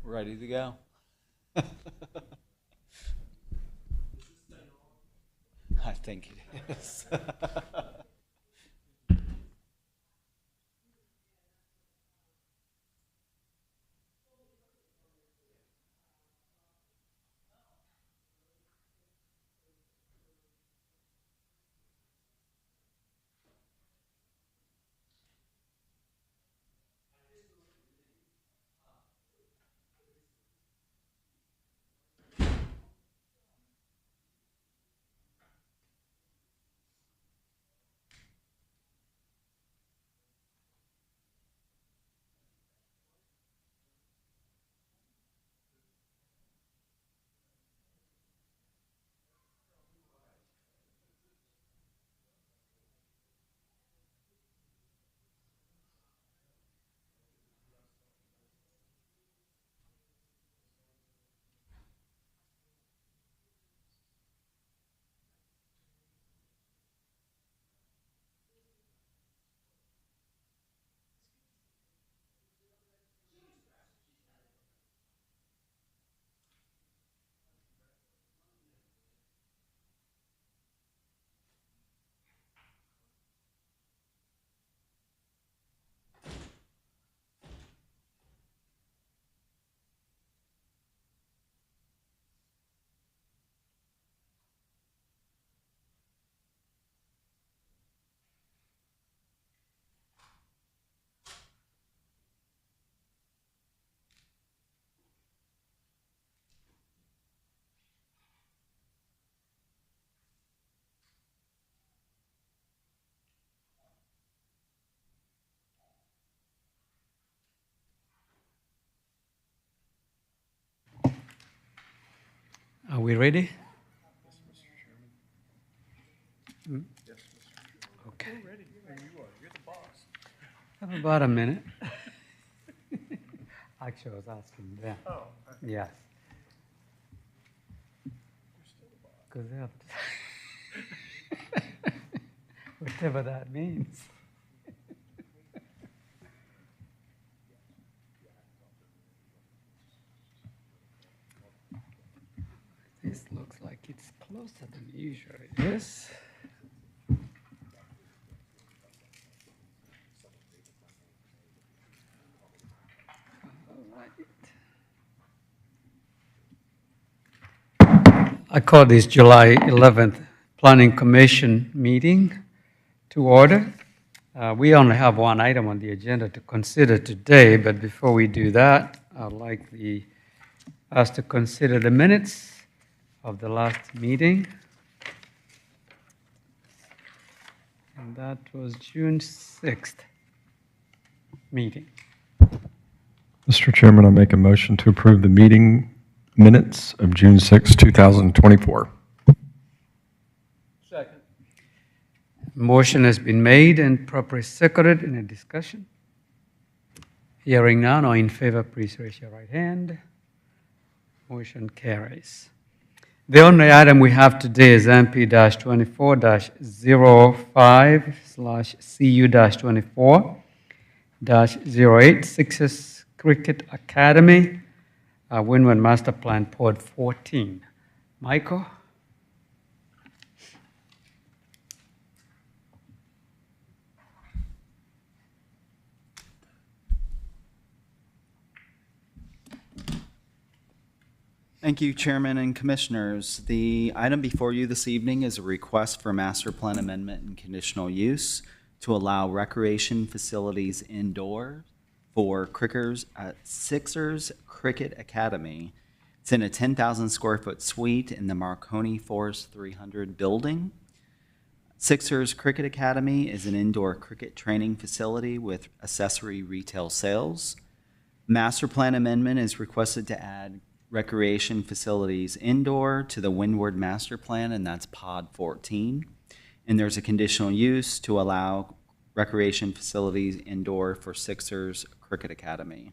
Ready to go? I think it is. Are we ready? Okay. We're ready. You are. You're the boss. Have about a minute. Actually, I was asking them. Oh, Yes. you're still the boss. Because they have to. Whatever that means. This looks like it's closer than usual. Yes. I call this July 11th Planning Commission meeting to order. We only have one item on the agenda to consider today, but before we do that, I'd like us to consider the minutes of the last meeting. And that was June 6th meeting. Mr. Chairman, I make a motion to approve the meeting minutes of June 6, 2024. Second. Motion has been made and properly seconded in a discussion. Hearing none, all in favor, please raise your right hand. Motion carries. The only item we have today is MP-24-05/CU-24-08 Sixers Cricket Academy, Windward Master Plan Pod 14. Michael? Thank you, Chairman and Commissioners. The item before you this evening is a request for master plan amendment and conditional use to allow recreation facilities indoor for Sixers Cricket Academy. It's in a 10,000 square foot suite in the Marconi Forest 300 building. Sixers Cricket Academy is an indoor cricket training facility with accessory retail sales. Master plan amendment is requested to add recreation facilities indoor to the Windward Master Plan, and that's Pod 14. And there's a conditional use to allow recreation facilities indoor for Sixers Cricket Academy.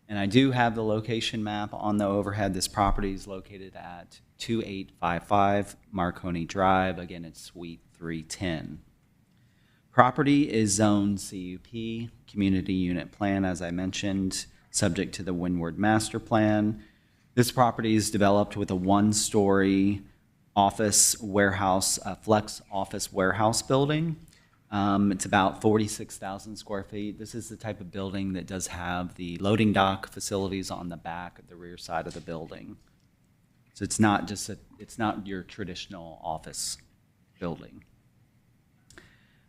And I do have the location map on the overhead. This property is located at 2855 Marconi Drive. Again, it's Suite 310. Property is zoned CUP, Community Unit Plan, as I mentioned. subject to the Windward Master Plan. This property is developed with a one-story office warehouse, flex office warehouse building. It's about 46,000 square feet. This is the type of building that does have the loading dock facilities on the back of the rear side of the building. So it's not just it's not your traditional office building.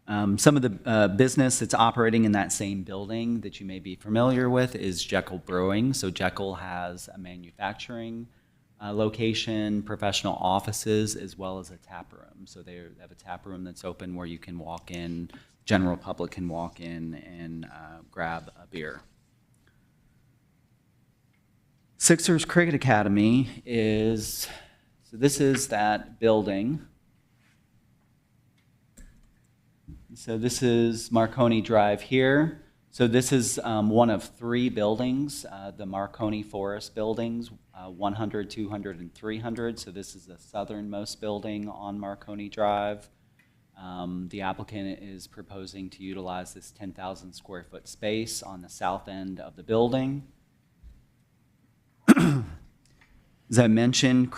Some of the business that's operating in that same building that you may be familiar with is Jekyll Brewing. So Jekyll has a manufacturing location, professional offices, as well as a tap room. So they have a tap room that's open where you can walk in, general public can walk in and grab a beer. Sixers Cricket Academy is, so this is that building. So this is Marconi Drive here. So this is one of three buildings, the Marconi Forest buildings, 100, 200, and 300. So this is the southernmost building on Marconi Drive. The applicant is proposing to utilize this 10,000 square foot space on the south end of the building. As I mentioned,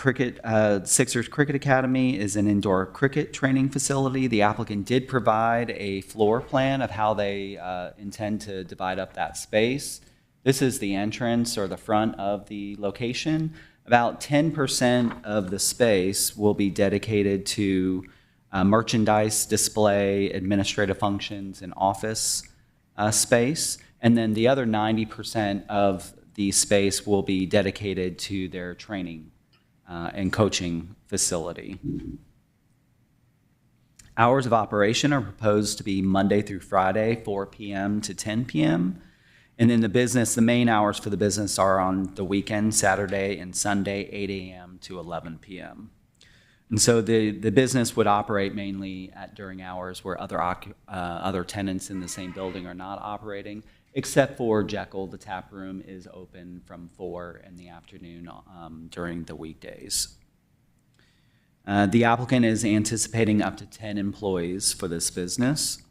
Sixers Cricket Academy is an indoor cricket training facility. The applicant did provide a floor plan of how they intend to divide up that space. This is the entrance or the front of the location. About 10% of the space will be dedicated to merchandise, display, administrative functions, and office space. And then the other 90% of the space will be dedicated to their training and coaching facility. Hours of operation are proposed to be Monday through Friday, 4 p.m. to 10 p.m. And then the main hours for the business are on the weekend, Saturday and Sunday, 8 a.m. to 11 p.m. And so the business would operate mainly during hours where other tenants in the same building are not operating, except for Jekyll. The tap room is open from 4 in the afternoon during the weekdays. The applicant is anticipating up to 10 employees for this business.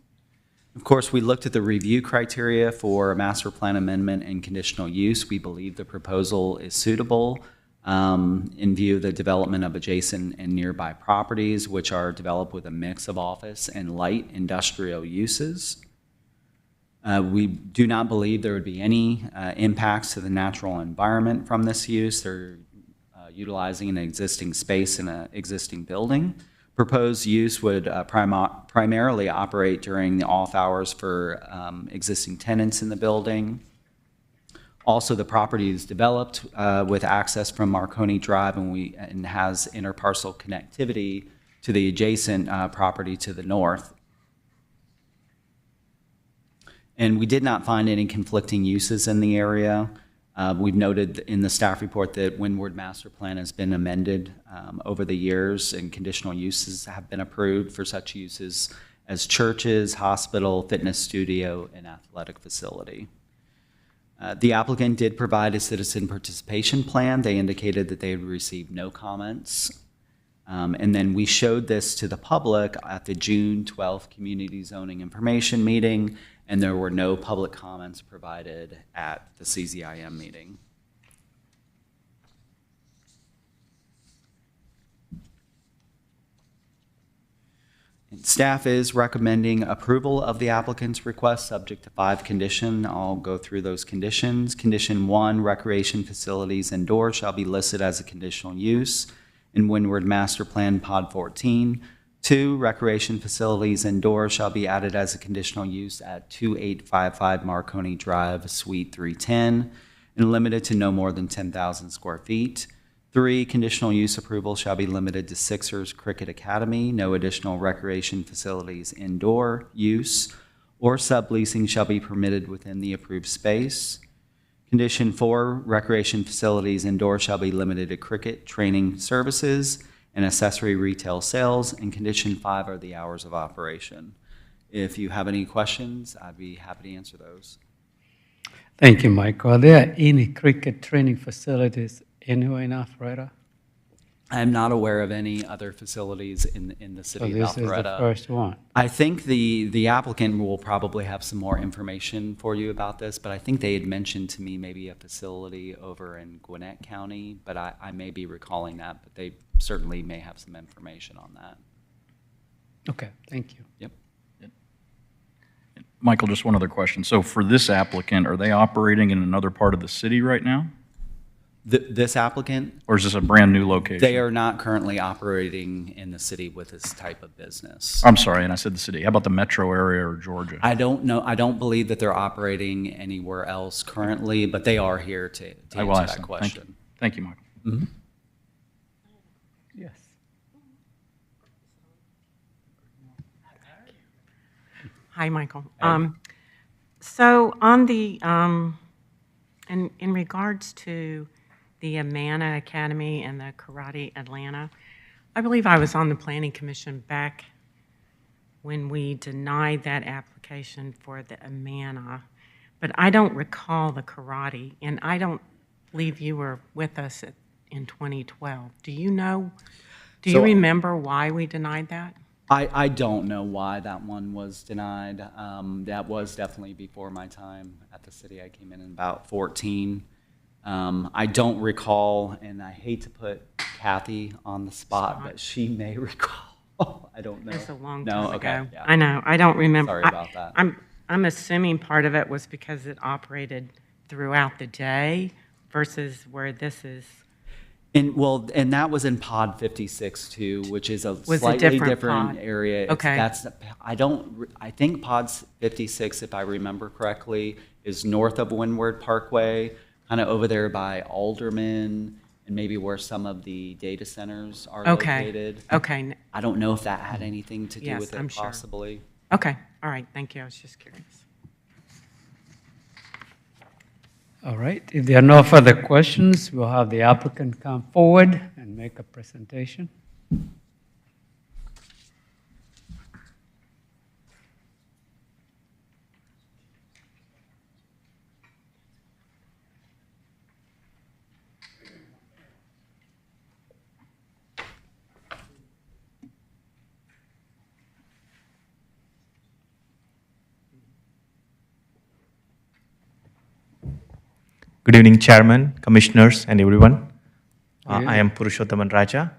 Of course, we looked at the review criteria for a master plan amendment and conditional use. We believe the proposal is suitable in view of the development of adjacent and nearby properties, which are developed with a mix of office and light industrial uses. We do not believe there would be any impacts to the natural environment from this use. They're utilizing an existing space in an existing building. Proposed use would primarily operate during the off hours for existing tenants in the building. Also, the property is developed with access from Marconi Drive and has interparcel connectivity to the adjacent property to the north. And we did not find any conflicting uses in the area. We've noted in the staff report that Windward Master Plan has been amended over the years, and conditional uses have been approved for such uses as churches, hospital, fitness studio, and athletic facility. The applicant did provide a citizen participation plan. They indicated that they had received no comments. And then we showed this to the public at the June 12th Community Zoning Information Meeting, and there were no public comments provided at the CZIM meeting. And staff is recommending approval of the applicant's request subject to 5 conditions. I'll go through those conditions. Condition 1, recreation facilities indoors shall be listed as a conditional use in Windward Master Plan Pod 14. 2, recreation facilities indoors shall be added as a conditional use at 2855 Marconi Drive, Suite 310, and limited to no more than 10,000 square feet. 3, conditional use approval shall be limited to Sixers Cricket Academy. No additional recreation facilities indoor use or subleasing shall be permitted within the approved space. Condition 4, recreation facilities indoors shall be limited to cricket training services and accessory retail sales. And condition 5 are the hours of operation. If you have any questions, I'd be happy to answer those. Thank you, Michael. Are there any cricket training facilities anywhere in Alpharetta? I'm not aware of any other facilities in the So city of this is the Alpharetta. first one. I think the applicant will probably have some more information for you about this, but I think they had mentioned to me maybe a facility over in Gwinnett County, but I may be recalling that, but they certainly may have some information on that. Okay, thank you. Yep. Michael, just one other question. So for this applicant, are they operating in another part of the city right now? This applicant, Or is this a brand-new location? they are not currently operating in the city with this type of business. I'm sorry, and I said the city. How about the metro area or Georgia? I don't know, I don't believe that they're operating anywhere else currently, but they are here to I will answer ask that them. Thank you. question. Thank you, Michael. Yes. Hi, Michael. So on the, in regards to the Amana Academy and the Karate Atlanta, I believe I was on the Planning Commission back when we denied that application for the Amana, but I don't recall the karate, and I don't believe you were with us in 2012. Do you know, do you So- remember why we denied that? I don't know why that one was denied. That was definitely before my time at the city. I came in about 14. I don't recall, and I hate to put Kathy on the spot, but she may recall. I don't know. It's a long No? time Okay, ago. yeah. I know, I don't remember. Sorry about that. I'm assuming part of it was because it operated throughout the day versus where this is. And that was in Pod 56 too, which is a Was a slightly different different pod. area. Okay. I think Pod 56, if I remember correctly, is north of Windward Parkway, kind of over there by Alderman, and maybe where some of the data centers are Okay, located. okay, I don't know if that had anything to do Yes, with it, I'm sure. possibly. okay, all right, thank you, I was just curious. All right, if there are no further questions, we'll have the applicant come forward and make a presentation. Good evening, Chairman, Commissioners, and everyone. Good I am Purushottaman Raja,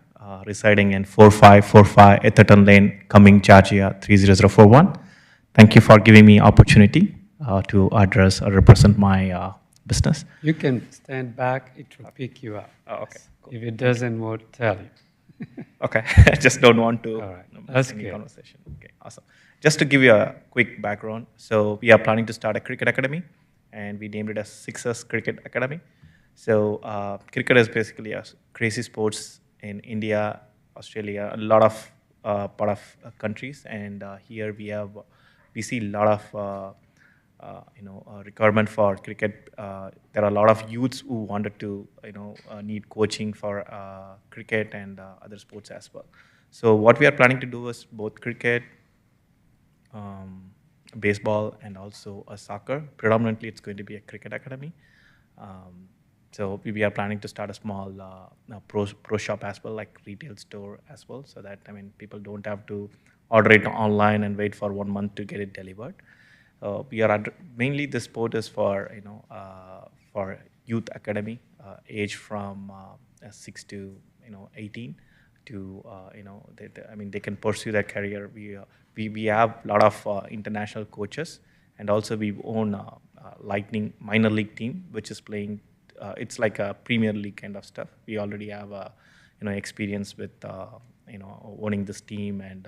residing in 4545 Etherton Lane, Cumming, Georgia 30041. Thank you for giving me opportunity to address or represent my business. You can stand back, it will pick you up. Oh, okay, cool. If it doesn't, we'll tell you. Okay, I just don't want to All right, miss that's any good. conversation. Okay, awesome. Just to give you a quick background, so we are planning to start a cricket academy, and we named it as Sixers Cricket Academy. So cricket is basically a crazy sports in India, Australia, a lot of part of countries, and here we see a lot of requirement for cricket. There are a lot of youths who wanted to need coaching for cricket and other sports as well. So what we are planning to do is both cricket, baseball, and also soccer. Predominantly, it's going to be a cricket academy. So we are planning to start a small pro shop as well, like retail store as well, so that people don't have to order it online and wait for 1 month to get it delivered. We are mainly the sport is for for youth academy, age from 6 to 18 to they can pursue their career. We have a lot of international coaches, and also we own Lightning minor league team, which is playing. It's like a Premier League kind of stuff. We already have experience with owning this team, and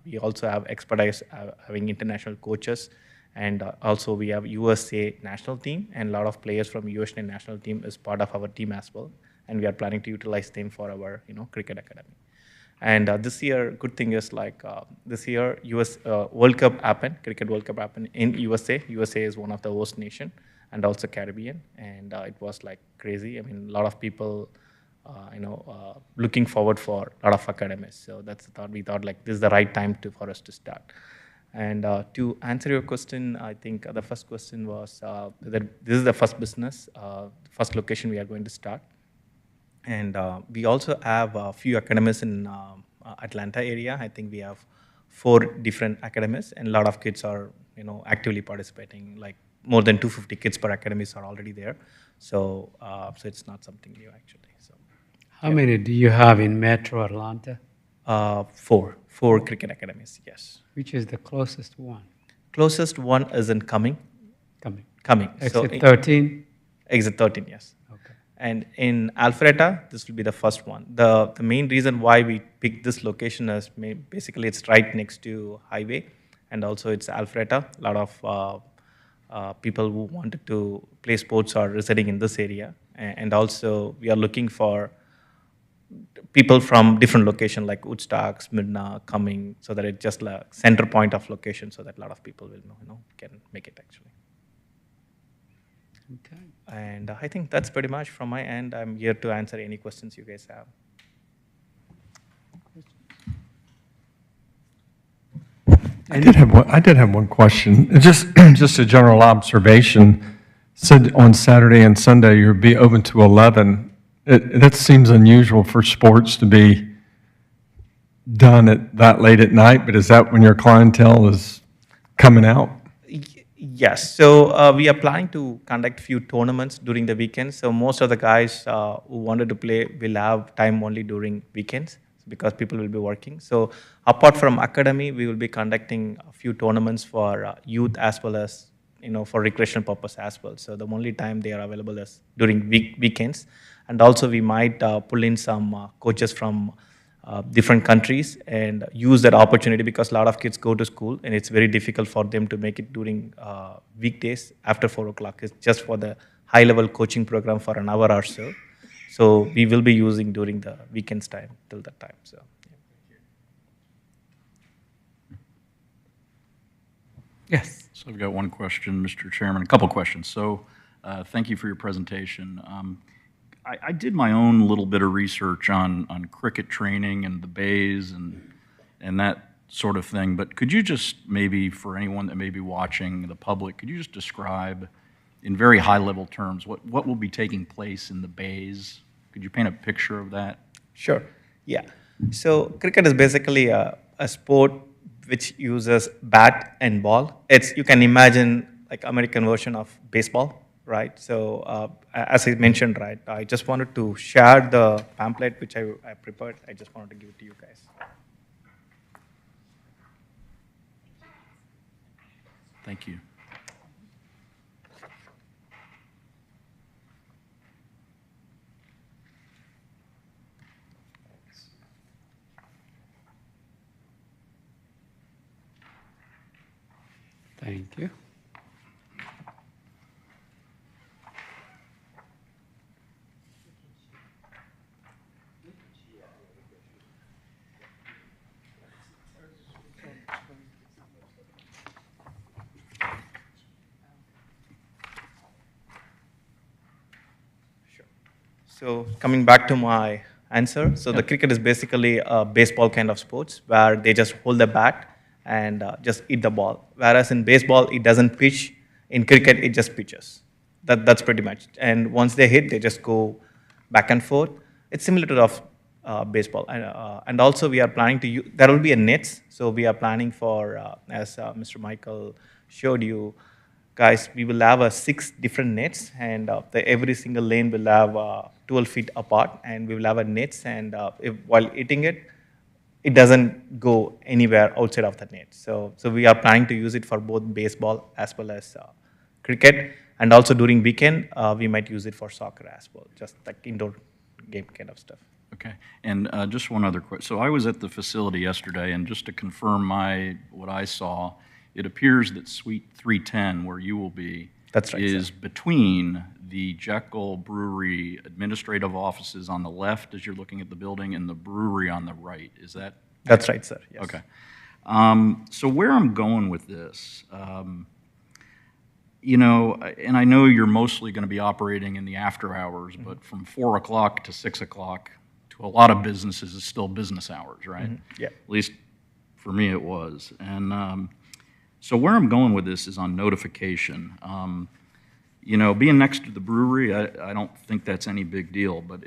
we also have expertise having international coaches, and also we have USA national team, and a lot of players from USA national team is part of our team as well, and we are planning to utilize them for our cricket academy. And this year, good thing is this year US World Cup happened, Cricket World Cup happened in USA. USA is one of the host nation, and also Caribbean, and it was like crazy. I mean, a lot of people, looking forward for a lot of academies. So that's the thought. We thought like this is the right time for us to start. And to answer your question, I think the first question was that this is the first business, first location we are going to start. And we also have a few academies in Atlanta area. I think we have 4 different academies, and a lot of kids are actively participating. Like more than 250 kids per academies are already there. So so it's not something new actually. So How many do you have in Metro Atlanta? 4 cricket academies. Yes. Which is the closest one? Closest one isn't coming. Coming. So Exit 13? exit 13. Yes. Okay. And in Alpharetta, this will be the first one. The main reason why we picked this location is basically it's right next to highway, and also it's Alpharetta. A lot of people who wanted to play sports are residing in this area, and also we are looking for people from different locations like Woodstock, Smyrna, coming, so that it's just a center point of location, so that a lot of people will can make it actually. Okay. And I think that's pretty much from my end. I'm here to answer any questions you guys have. I did have one question. Just a general observation. Said on Saturday and Sunday you'll be open to 11. That seems unusual for sports to be done at that late at night, but is that when your clientele is coming out? Yes, so we are planning to conduct few tournaments during the weekends. So most of the guys who wanted to play will have time only during weekends because people will be working. So apart from academy, we will be conducting a few tournaments for youth as well as for recreational purpose as well. So the only time they are available is during weekends. And also we might pull in some coaches from different countries and use that opportunity because a lot of kids go to school and it's very difficult for them to make it during weekdays after 4 o'clock. It's just for the high level coaching program for an hour or so. So we will be using during the weekends time till that time. So. Yes. So I've got one question, Mr. Chairman, a couple questions. So thank you for your presentation. I did my own little bit of research on cricket training and the bays and that sort of thing, but could you just maybe, for anyone that may be watching, the public, could you just describe in very high-level terms what will be taking place in the bays? Could you paint a picture of that? Sure, yeah. So cricket is basically a sport which uses bat and ball. You can imagine like American version of baseball. Right, so as I mentioned, right, I just wanted to share the pamphlet which I prepared. I just wanted to give it to you guys. Thank you. Thank you. So coming back to my answer, so the cricket is basically a baseball kind of sports where they just hold the bat and just hit the ball. Whereas in baseball, it doesn't pitch. In cricket, it just pitches. That's pretty much. And once they hit, they just go back and forth. It's similar to baseball. And also we are planning to use, there will be a nets. So we are planning for, as Mr. Michael showed you, guys, we will have 6 different nets, and every single lane will have 12 feet apart, and we will have a nets, and while hitting it, it doesn't go anywhere outside of the net. So we are planning to use it for both baseball as well as cricket, and also during weekend, we might use it for soccer as well, just like indoor game kind of stuff. Okay, and just one other question. So I was at the facility yesterday, and just to confirm what I saw, it appears that Suite 310, where you will be, That's right, is sir. between the Jekyll Brewery administrative offices on the left as you're looking at the building and the brewery on the right. Is that? That's right, sir. Yes. Okay. So where I'm going with this, and I know you're mostly going to be operating in the after hours, but from 4 o'clock to 6 o'clock to a lot of businesses is still business hours, right? Yeah. At least for me it was. And so where I'm going with this is on notification. you know, being next to the brewery, I don't think that's any big deal. But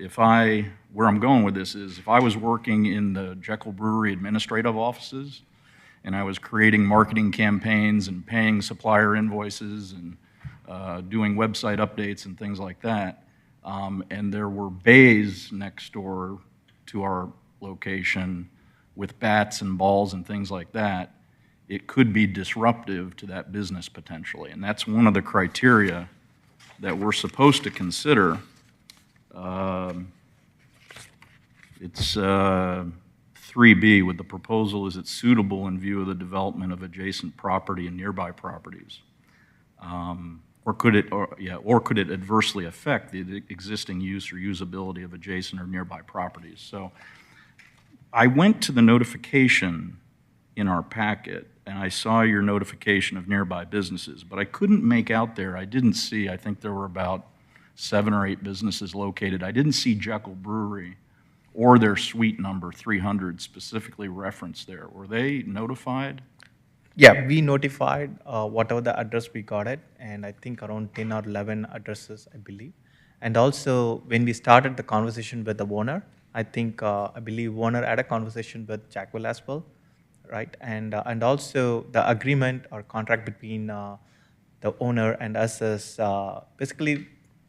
where I'm going with this is if I was working in the Jekyll Brewery administrative offices and I was creating marketing campaigns and paying supplier invoices and doing website updates and things like that, and there were bays next door to our location with bats and balls and things like that, it could be disruptive to that business potentially. And that's one of the criteria that we're supposed to consider. It's 3B with the proposal, is it suitable in view of the development of adjacent property and nearby properties? Or could it adversely affect the existing use or usability of adjacent or nearby properties? So I went to the notification in our packet, and I saw your notification of nearby businesses, but I couldn't make out there, I didn't see, I think there were about 7 or 8 businesses located. I didn't see Jekyll Brewery or their suite number 300 specifically referenced there. Were they notified? Yeah, we notified whatever the address we got it, and I think around 10 or 11 addresses, I believe. And also, when we started the conversation with the owner, I think, I believe owner had a conversation with Jackwell as well, right? And also the agreement or contract between the owner and us is basically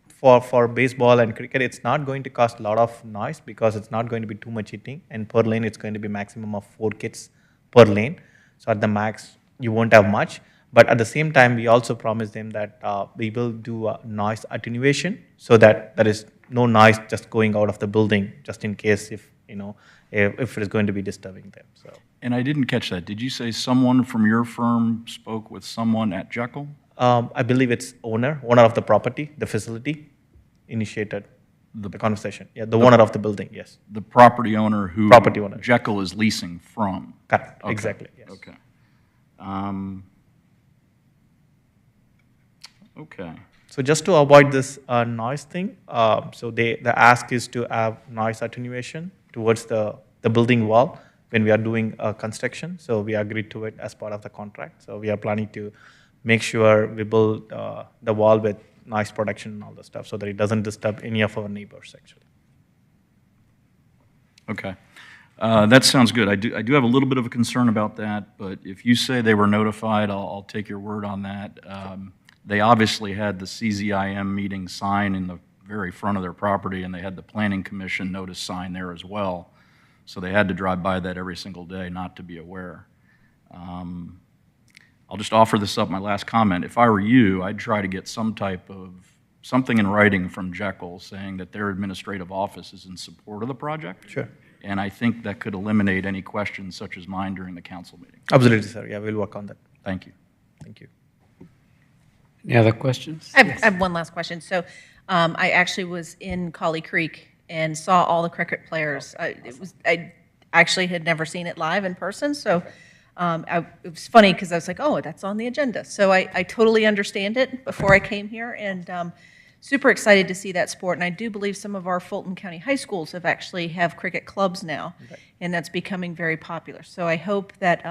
for baseball and cricket, it's not going to cost a lot of noise because it's not going to be too much hitting, and per lane it's going to be maximum of 4 kids per lane. So at the max, you won't have much. But at the same time, we also promised them that we will do a noise attenuation so that there is no noise just going out of the building, just in case if it is going to be disturbing them. So. And I didn't catch that. Did you say someone from your firm spoke with someone at Jekyll? I believe it's owner of the property, the facility, initiated the conversation. Yeah, the owner of the building, yes. The property owner who Property owner. Jekyll is leasing from. Correct, Okay. exactly, yes. Okay. Okay. So just to avoid this noise thing, so the ask is to have noise attenuation towards the building wall when we are doing construction. So we agreed to it as part of the contract. So we are planning to make sure we build the wall with noise protection and all the stuff so that it doesn't disturb any of our neighbors, actually. Okay. That sounds good. I do have a little bit of a concern about that, but if you say they were notified, I'll take your word on that. They obviously had the CZIM meeting sign in the very front of their property, and they had the Planning Commission notice sign there as well. So they had to drive by that every single day not to be aware. I'll just offer this up, my last comment. If I were you, I'd try to get something in writing from Jekyll saying that their administrative office is in support of the project. Sure. And I think that could eliminate any questions such as mine during the council meeting. Absolutely, sir. Yeah, we'll work on that. Thank you. Thank you. Any other questions? I have one last question. So I actually was in Collie Creek and saw all the cricket players. I actually had never seen it live in person, so it was funny because I was like, oh, that's on the agenda. So I totally understand it before I came here, and super excited to see that sport. And I do believe some of our Fulton County high schools have cricket clubs now, and that's becoming very popular. So I hope that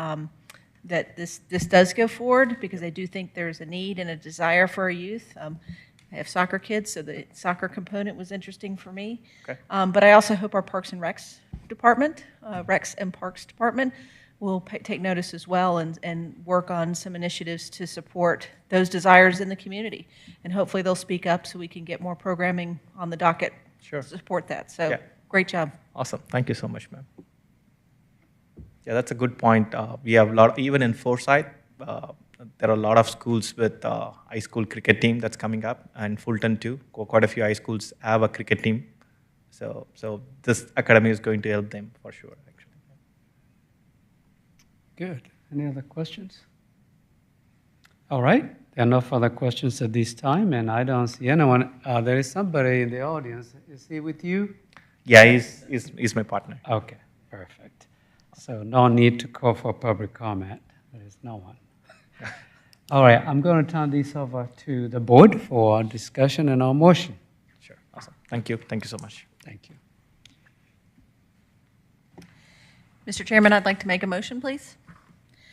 that this does go forward, because I do think there's a need and a desire for our youth. I have soccer kids, so the soccer component was interesting for me. Okay. But I also hope our Parks and Recs department, Recs and Parks department, will take notice as well and work on some initiatives to support those desires in the community. And hopefully they'll speak up so we can get more programming on the docket Sure. to support that. So Yeah. great job. Awesome. Thank you so much, ma'am. Yeah, that's a good point. We have a lot, even in Forsyth, there are a lot of schools with high school cricket team that's coming up, and Fulton too. Quite a few high schools have a cricket team. So this academy is going to help them for sure, actually. Good. Any other questions? All right. There are no further questions at this time, and I don't see anyone. There is somebody in the audience. Is he with you? Yeah, he's my partner. Okay, perfect. So no need to call for public comment. There is no one. All right, I'm going to turn this over to the board for discussion and our motion. Sure. Awesome. Thank you. Thank you so much. Thank you. Mr. Chairman, I'd like to make a motion, please.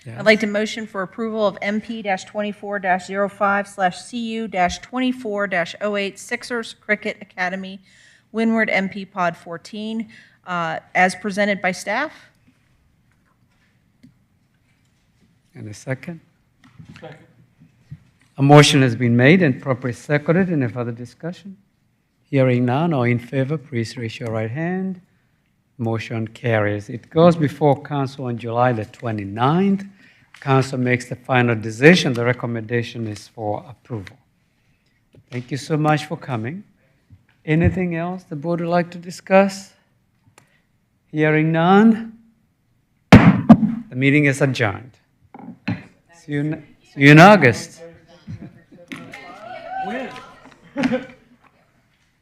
I'd like to motion for approval of MP-24-05/CU-24-08 Sixers Cricket Academy, Windward MP Pod 14, as presented by staff. And a second? Second. A motion has been made and properly seconded. Any further discussion? Hearing none, all in favor, please raise your right hand. Motion carries. It goes before council on July the 29th. Council makes the final decision. The recommendation is for approval. Thank you so much for coming. Anything else the board would like to discuss? Hearing none, the meeting is adjourned. See you in August.